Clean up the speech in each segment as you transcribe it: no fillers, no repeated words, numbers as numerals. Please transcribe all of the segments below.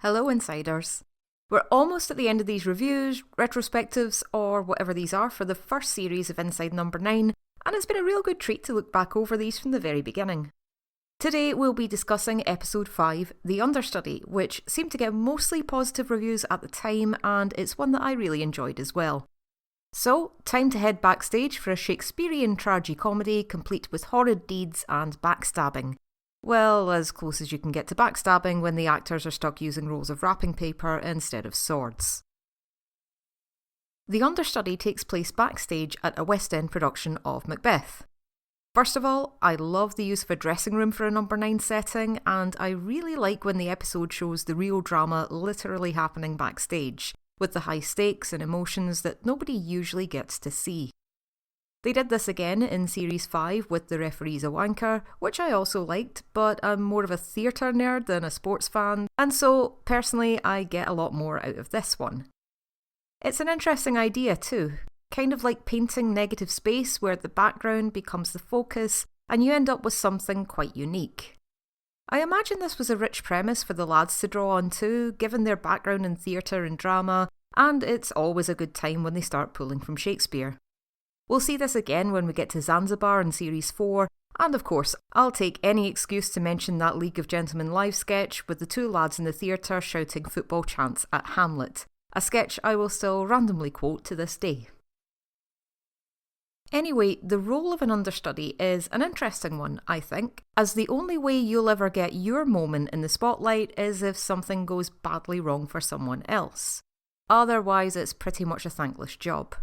Hello, Insiders. We're almost at the end of these reviews, retrospectives, or whatever these are for the first series of Inside Number 9, and it's been a real good treat to look back over these from the very beginning. Today we'll be discussing Episode 5, The Understudy, which seemed to get mostly positive reviews at the time, and it's one that I really enjoyed as well. So, time to head backstage for a Shakespearean tragicomedy complete with horrid deeds and backstabbing. Well, as close as you can get to backstabbing when the actors are stuck using rolls of wrapping paper instead of swords. The Understudy takes place backstage at a West End production of Macbeth. First of all, I love the use of a dressing room for a number 9 setting, and I really like when the episode shows the real drama literally happening backstage, with the high stakes and emotions that nobody usually gets to see. They did this again in Series 5 with The Referee's a Wanker, which I also liked, but I'm more of a theatre nerd than a sports fan, and so, personally, I get a lot more out of this one. It's an interesting idea too, kind of like painting negative space where the background becomes the focus, and you end up with something quite unique. I imagine this was a rich premise for the lads to draw on too, given their background in theatre and drama, and it's always a good time when they start pulling from Shakespeare. We'll see this again when we get to Zanzibar in Series 4, and of course, I'll take any excuse to mention that League of Gentlemen live sketch with the two lads in the theatre shouting football chants at Hamlet, a sketch I will still randomly quote to this day. Anyway, the role of an understudy is an interesting one, I think, as the only way you'll ever get your moment in the spotlight is if something goes badly wrong for someone else. Otherwise, it's pretty much a thankless job.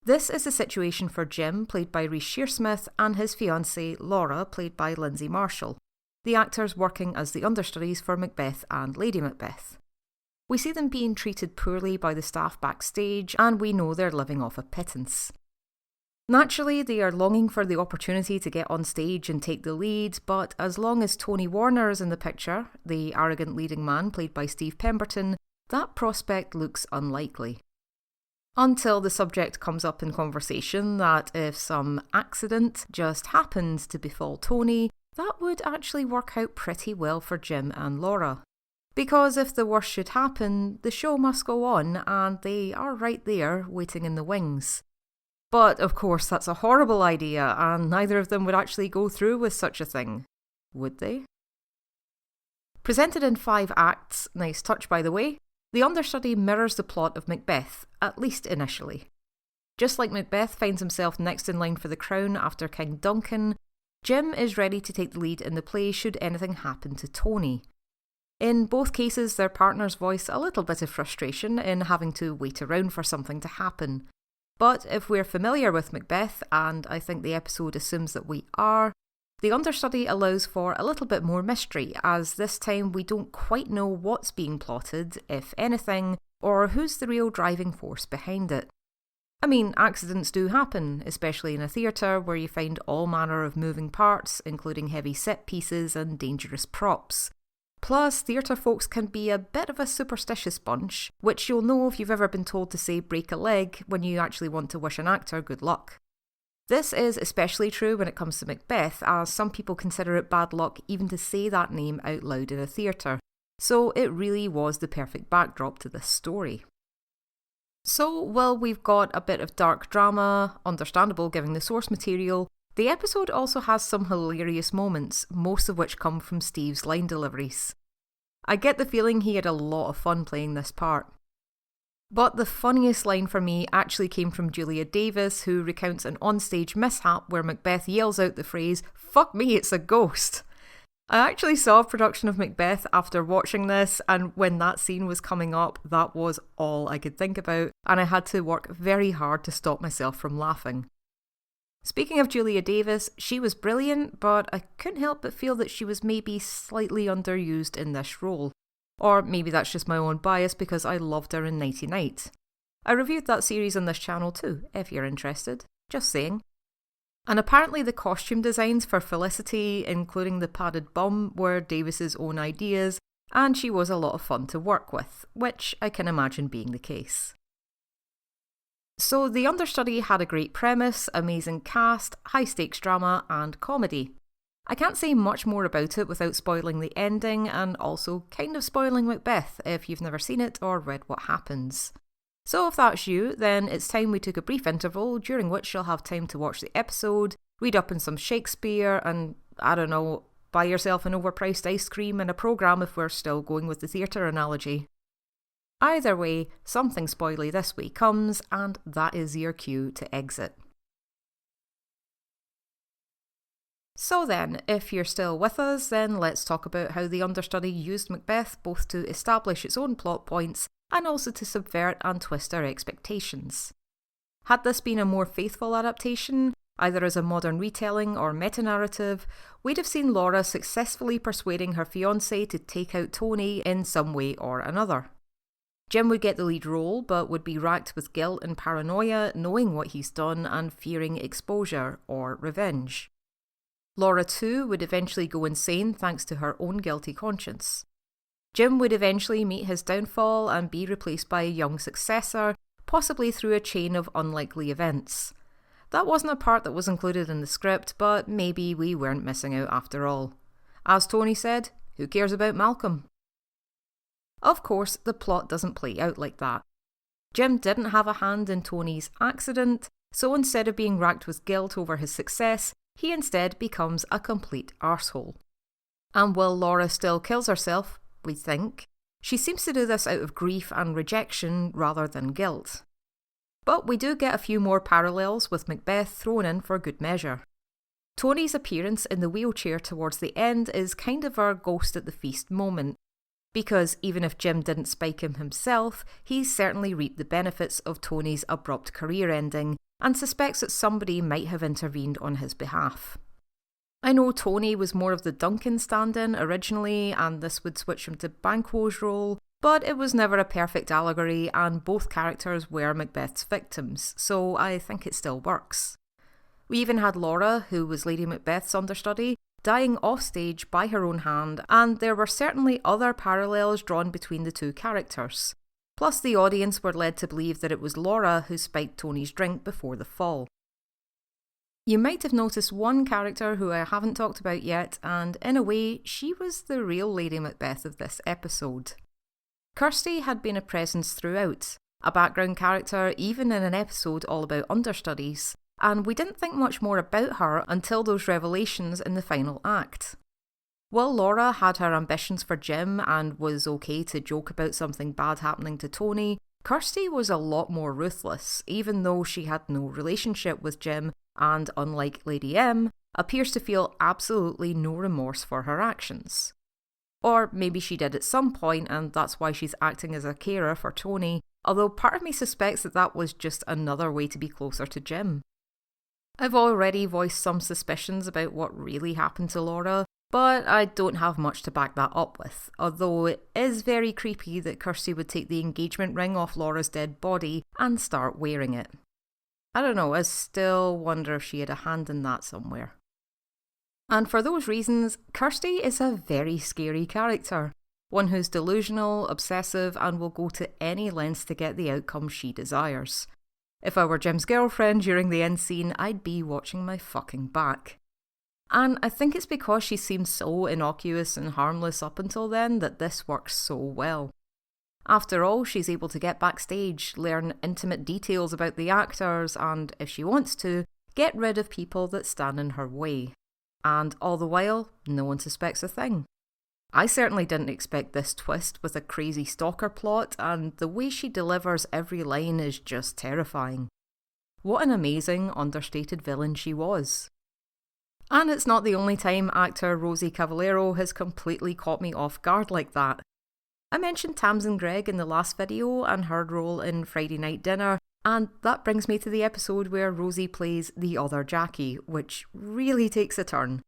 This is the situation for Jim, played by Reece Shearsmith, and his fiancée, Laura, played by Lindsay Marshall, the actors working as the understudies for Macbeth and Lady Macbeth. We see them being treated poorly by the staff backstage, and we know they're living off a pittance. Naturally, they are longing for the opportunity to get on stage and take the lead, but as long as Tony Warner is in the picture, the arrogant leading man played by Steve Pemberton, that prospect looks unlikely. Until the subject comes up in conversation that if some accident just happened to befall Tony, that would actually work out pretty well for Jim and Laura. Because if the worst should happen, the show must go on, and they are right there, waiting in the wings. But of course that's a horrible idea, and neither of them would actually go through with such a thing. Would they? Presented in 5 acts, nice touch by the way, The Understudy mirrors the plot of Macbeth, at least initially. Just like Macbeth finds himself next in line for the crown after King Duncan, Jim is ready to take the lead in the play should anything happen to Tony. In both cases, their partners voice a little bit of frustration in having to wait around for something to happen. But if we're familiar with Macbeth, and I think the episode assumes that we are, The Understudy allows for a little bit more mystery, as this time we don't quite know what's being plotted, if anything, or who's the real driving force behind it. I mean, accidents do happen, especially in a theatre where you find all manner of moving parts, including heavy set pieces and dangerous props. Plus, theatre folks can be a bit of a superstitious bunch, which you'll know if you've ever been told to say break a leg when you actually want to wish an actor good luck. This is especially true when it comes to Macbeth, as some people consider it bad luck even to say that name out loud in a theatre, so it really was the perfect backdrop to this story. So, while we've got a bit of dark drama, understandable given the source material, the episode also has some hilarious moments, most of which come from Steve's line deliveries. I get the feeling he had a lot of fun playing this part. But the funniest line for me actually came from Julia Davis, who recounts an onstage mishap where Macbeth yells out the phrase, "Fuck me, it's a ghost!" I actually saw a production of Macbeth after watching this, and when that scene was coming up, that was all I could think about, and I had to work very hard to stop myself from laughing. Speaking of Julia Davis, she was brilliant, but I couldn't help but feel that she was maybe slightly underused in this role. Or maybe that's just my own bias because I loved her in Nighty Night. I reviewed that series on this channel too, if you're interested. Just saying. And apparently the costume designs for Felicity, including the padded bum, were Davis's own ideas, and she was a lot of fun to work with, which I can imagine being the case. So The Understudy had a great premise, amazing cast, high stakes drama and comedy. I can't say much more about it without spoiling the ending, and also kind of spoiling Macbeth if you've never seen it or read what happens. So if that's you, then it's time we took a brief interval during which you'll have time to watch the episode, read up on some Shakespeare, and, I don't know, buy yourself an overpriced ice cream and a programme if we're still going with the theatre analogy. Either way, something spoily this way comes, and that is your cue to exit. So then, if you're still with us, then let's talk about how The Understudy used Macbeth both to establish its own plot points and also to subvert and twist our expectations. Had this been a more faithful adaptation, either as a modern retelling or meta-narrative, we'd have seen Laura successfully persuading her fiancé to take out Tony in some way or another. Jim would get the lead role, but would be racked with guilt and paranoia, knowing what he's done and fearing exposure or revenge. Laura too would eventually go insane thanks to her own guilty conscience. Jim would eventually meet his downfall and be replaced by a young successor, possibly through a chain of unlikely events. That wasn't a part that was included in the script, but maybe we weren't missing out after all. As Tony said, who cares about Malcolm? Of course, the plot doesn't play out like that. Jim didn't have a hand in Tony's accident, so instead of being racked with guilt over his success, he instead becomes a complete arsehole. And while Laura still kills herself, we think, she seems to do this out of grief and rejection rather than guilt. But we do get a few more parallels with Macbeth thrown in for good measure. Tony's appearance in the wheelchair towards the end is kind of our ghost at the feast moment, because even if Jim didn't spike him himself, he certainly reaped the benefits of Tony's abrupt career ending, and suspects that somebody might have intervened on his behalf. I know Tony was more of the Duncan stand-in originally, and this would switch him to Banquo's role, but it was never a perfect allegory, and both characters were Macbeth's victims, so I think it still works. We even had Laura, who was Lady Macbeth's understudy, dying offstage by her own hand, and there were certainly other parallels drawn between the two characters. Plus, the audience were led to believe that it was Laura who spiked Tony's drink before the fall. You might have noticed one character who I haven't talked about yet, and in a way, she was the real Lady Macbeth of this episode. Kirsty had been a presence throughout, a background character even in an episode all about understudies, and we didn't think much more about her until those revelations in the final act. While Laura had her ambitions for Jim and was okay to joke about something bad happening to Tony, Kirsty was a lot more ruthless, even though she had no relationship with Jim and, unlike Lady M, appears to feel absolutely no remorse for her actions. Or maybe she did at some point and that's why she's acting as a carer for Tony, although part of me suspects that that was just another way to be closer to Jim. I've already voiced some suspicions about what really happened to Laura, but I don't have much to back that up with, although it is very creepy that Kirsty would take the engagement ring off Laura's dead body and start wearing it. I don't know, I still wonder if she had a hand in that somewhere. And for those reasons, Kirsty is a very scary character, one who's delusional, obsessive, and will go to any lengths to get the outcome she desires. If I were Jim's girlfriend during the end scene, I'd be watching my fucking back. And I think it's because she seemed so innocuous and harmless up until then that this works so well. After all, she's able to get backstage, learn intimate details about the actors, and, if she wants to, get rid of people that stand in her way. And all the while, no one suspects a thing. I certainly didn't expect this twist with a crazy stalker plot, and the way she delivers every line is just terrifying. What an amazing, understated villain she was. And it's not the only time actor Rosie Cavallero has completely caught me off guard like that. I mentioned Tamsin Gregg in the last video and her role in Friday Night Dinner, and that brings me to the episode where Rosie plays the other Jackie, which really takes a turn.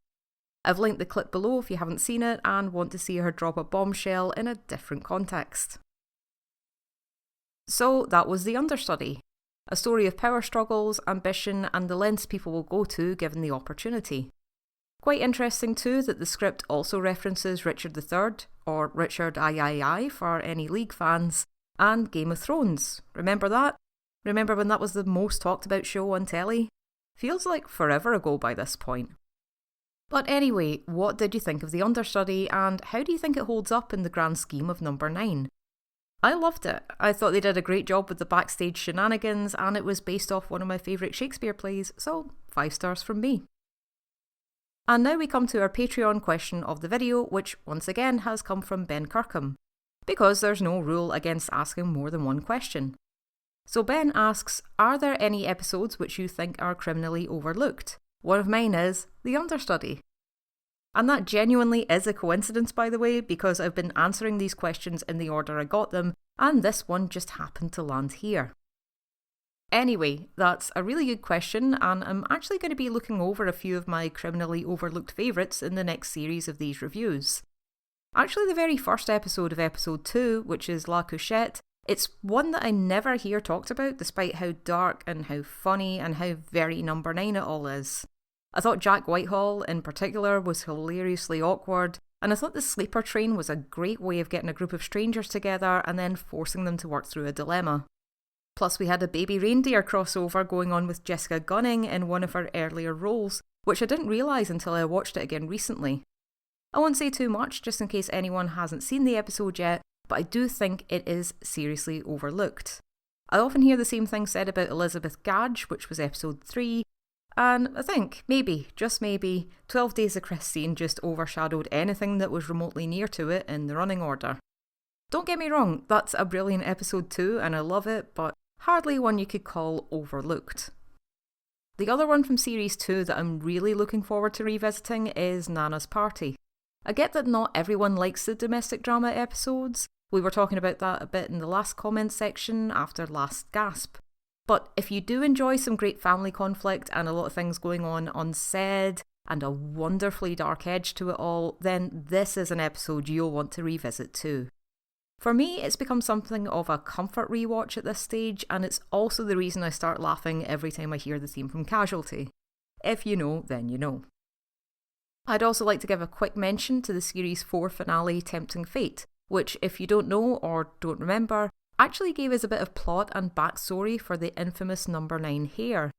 I've linked the clip below if you haven't seen it and want to see her drop a bombshell in a different context. So that was The Understudy, a story of power struggles, ambition, and the lengths people will go to given the opportunity. Quite interesting too that the script also references Richard III, or Richard III for any League fans, and Game of Thrones. Remember that? Remember when that was the most talked about show on telly? Feels like forever ago by this point. But anyway, what did you think of The Understudy, and how do you think it holds up in the grand scheme of number 9? I loved it. I thought they did a great job with the backstage shenanigans, and it was based off one of my favourite Shakespeare plays, so 5 stars from me. And now we come to our Patreon question of the video, which once again has come from Ben Kirkham, because there's no rule against asking more than one question. So Ben asks, are there any episodes which you think are criminally overlooked? One of mine is The Understudy. And that genuinely is a coincidence, by the way, because I've been answering these questions in the order I got them, and this one just happened to land here. Anyway, that's a really good question, and I'm actually going to be looking over a few of my criminally overlooked favourites in the next series of these reviews. Actually, the very first episode of episode 2, which is La Couchette, it's one that I never hear talked about, despite how dark and how funny and how very number 9 it all is. I thought Jack Whitehall, in particular, was hilariously awkward, and I thought the sleeper train was a great way of getting a group of strangers together and then forcing them to work through a dilemma. Plus we had a baby reindeer crossover going on with Jessica Gunning in one of her earlier roles, which I didn't realise until I watched it again recently. I won't say too much just in case anyone hasn't seen the episode yet, but I do think it is seriously overlooked. I often hear the same thing said about Elizabeth Gadge, which was episode 3, and I think, maybe, just maybe, 12 Days of Christine just overshadowed anything that was remotely near to it in the running order. Don't get me wrong, that's a brilliant episode too, and I love it, but hardly one you could call overlooked. The other one from series 2 that I'm really looking forward to revisiting is Nana's Party. I get that not everyone likes the domestic drama episodes. We were talking about that a bit in the last comment section after Last Gasp. But if you do enjoy some great family conflict and a lot of things going on unsaid and a wonderfully dark edge to it all, then this is an episode you'll want to revisit too. For me, it's become something of a comfort rewatch at this stage, and it's also the reason I start laughing every time I hear the theme from Casualty. If you know, then you know. I'd also like to give a quick mention to the Series 4 finale Tempting Fate, which, if you don't know or don't remember, actually gave us a bit of plot and backstory for the infamous number 9 hare.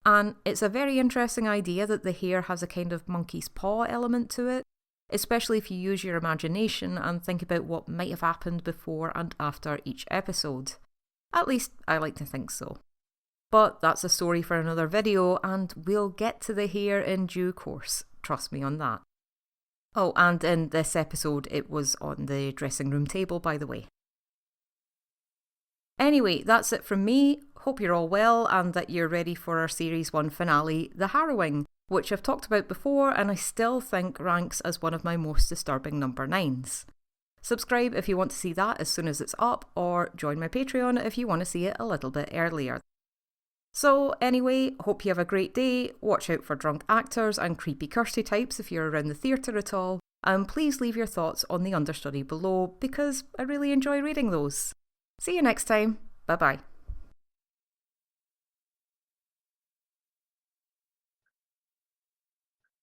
And it's a very interesting idea that the hare has a kind of monkey's paw element to it, especially if you use your imagination and think about what might have happened before and after each episode. At least, I like to think so. But that's a story for another video, and we'll get to the hare in due course, trust me on that. Oh, and in this episode it was on the dressing room table, by the way. Anyway, that's it from me. Hope you're all well and that you're ready for our Series 1 finale, The Harrowing, which I've talked about before and I still think ranks as one of my most disturbing number 9s. Subscribe if you want to see that as soon as it's up, or join my Patreon if you want to see it a little bit earlier. So anyway, hope you have a great day, watch out for drunk actors and creepy Kirsty types if you're around the theatre at all, and please leave your thoughts on The Understudy below because I really enjoy reading those. See you next time, bye bye.